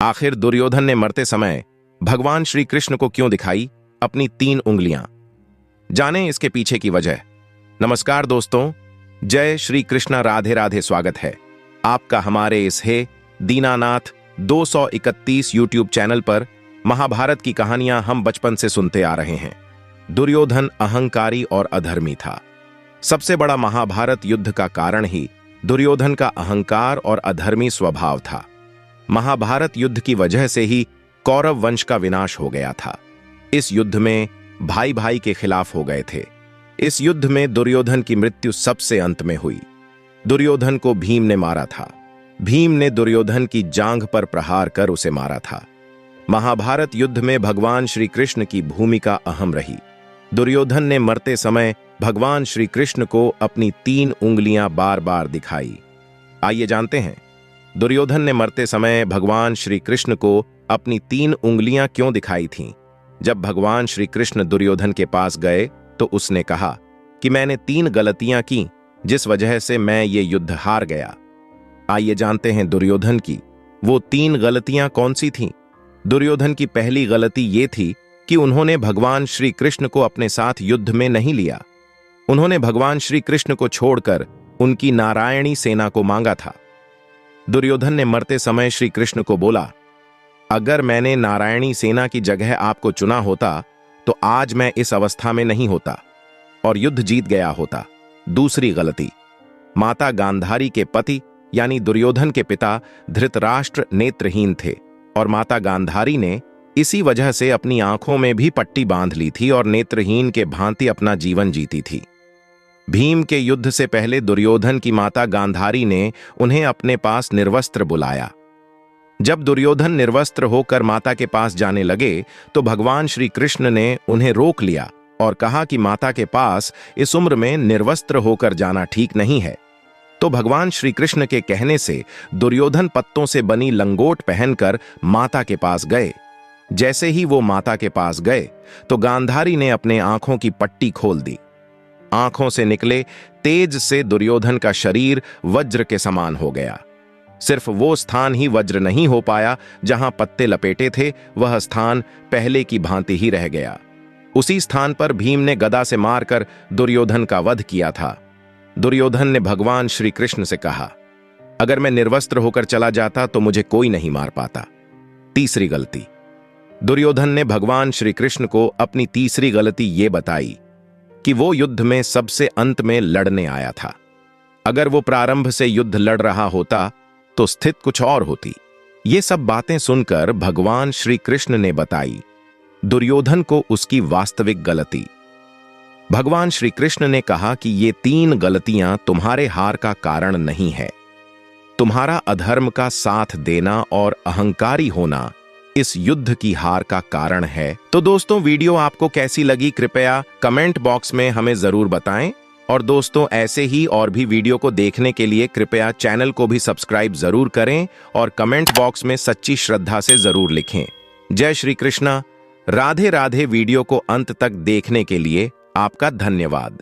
आखिर दुर्योधन ने मरते समय भगवान श्री कृष्ण को क्यों दिखाई अपनी 3 उंगलियां? जानें इसके पीछे की वजह। नमस्कार दोस्तों, जय श्री कृष्णा, राधे राधे। स्वागत है आपका हमारे इस हे दीनानाथ 231 यूट्यूब चैनल पर। महाभारत की कहानियां हम बचपन से सुनते आ रहे हैं। दुर्योधन अहंकारी और अधर्मी था। सबसे बड़ा महाभारत युद्ध का कारण ही दुर्योधन का अहंकार और अधर्मी स्वभाव था। महाभारत युद्ध की वजह से ही कौरव वंश का विनाश हो गया था। इस युद्ध में भाई भाई के खिलाफ हो गए थे। इस युद्ध में दुर्योधन की मृत्यु सबसे अंत में हुई। दुर्योधन को भीम ने मारा था। भीम ने दुर्योधन की जांघ पर प्रहार कर उसे मारा था। महाभारत युद्ध में भगवान श्री कृष्ण की भूमिका अहम रही। दुर्योधन ने मरते समय भगवान श्री कृष्ण को अपनी 3 उंगलियां बार बार दिखाई। आइए जानते हैं दुर्योधन ने मरते समय भगवान श्री कृष्ण को अपनी 3 उंगलियां क्यों दिखाई थीं। जब भगवान श्री कृष्ण दुर्योधन के पास गए तो उसने कहा कि मैंने 3 गलतियां की जिस वजह से मैं ये युद्ध हार गया। आइए जानते हैं दुर्योधन की वो 3 गलतियां कौन सी थीं। दुर्योधन की पहली गलती ये थी कि उन्होंने भगवान श्री कृष्ण को अपने साथ युद्ध में नहीं लिया। उन्होंने भगवान श्री कृष्ण को छोड़कर उनकी नारायणी सेना को मांगा था। दुर्योधन ने मरते समय श्री कृष्ण को बोला, अगर मैंने नारायणी सेना की जगह आपको चुना होता तो आज मैं इस अवस्था में नहीं होता और युद्ध जीत गया होता। दूसरी गलती, माता गांधारी के पति यानी दुर्योधन के पिता धृतराष्ट्र नेत्रहीन थे और माता गांधारी ने इसी वजह से अपनी आंखों में भी पट्टी बांध ली थी और नेत्रहीन के भांति अपना जीवन जीती थी। भीम के युद्ध से पहले दुर्योधन की माता गांधारी ने उन्हें अपने पास निर्वस्त्र बुलाया। जब दुर्योधन निर्वस्त्र होकर माता के पास जाने लगे तो भगवान श्री कृष्ण ने उन्हें रोक लिया और कहा कि माता के पास इस उम्र में निर्वस्त्र होकर जाना ठीक नहीं है। तो भगवान श्री कृष्ण के कहने से दुर्योधन पत्तों से बनी लंगोट पहनकर माता के पास गए। जैसे ही वो माता के पास गए तो गांधारी ने अपने आंखों की पट्टी खोल दी। आंखों से निकले तेज से दुर्योधन का शरीर वज्र के समान हो गया। सिर्फ वो स्थान ही वज्र नहीं हो पाया जहां पत्ते लपेटे थे, वह स्थान पहले की भांति ही रह गया। उसी स्थान पर भीम ने गदा से मारकर दुर्योधन का वध किया था। दुर्योधन ने भगवान श्री कृष्ण से कहा, अगर मैं निर्वस्त्र होकर चला जाता तो मुझे कोई नहीं मार पाता। तीसरी गलती, दुर्योधन ने भगवान श्री कृष्ण को अपनी तीसरी गलती ये बताई कि वो युद्ध में सबसे अंत में लड़ने आया था। अगर वो प्रारंभ से युद्ध लड़ रहा होता तो स्थिति कुछ और होती। ये सब बातें सुनकर भगवान श्री कृष्ण ने बताई दुर्योधन को उसकी वास्तविक गलती। भगवान श्री कृष्ण ने कहा कि ये 3 गलतियां तुम्हारे हार का कारण नहीं है। तुम्हारा अधर्म का साथ देना और अहंकारी होना इस युद्ध की हार का कारण है। तो दोस्तों, वीडियो आपको कैसी लगी कृपया कमेंट बॉक्स में हमें जरूर बताएं। और दोस्तों, ऐसे ही और भी वीडियो को देखने के लिए कृपया चैनल को भी सब्सक्राइब जरूर करें और कमेंट बॉक्स में सच्ची श्रद्धा से जरूर लिखें। जय श्री कृष्णा, राधे राधे। वीडियो को अंत तक देखने के लिए आपका धन्यवाद।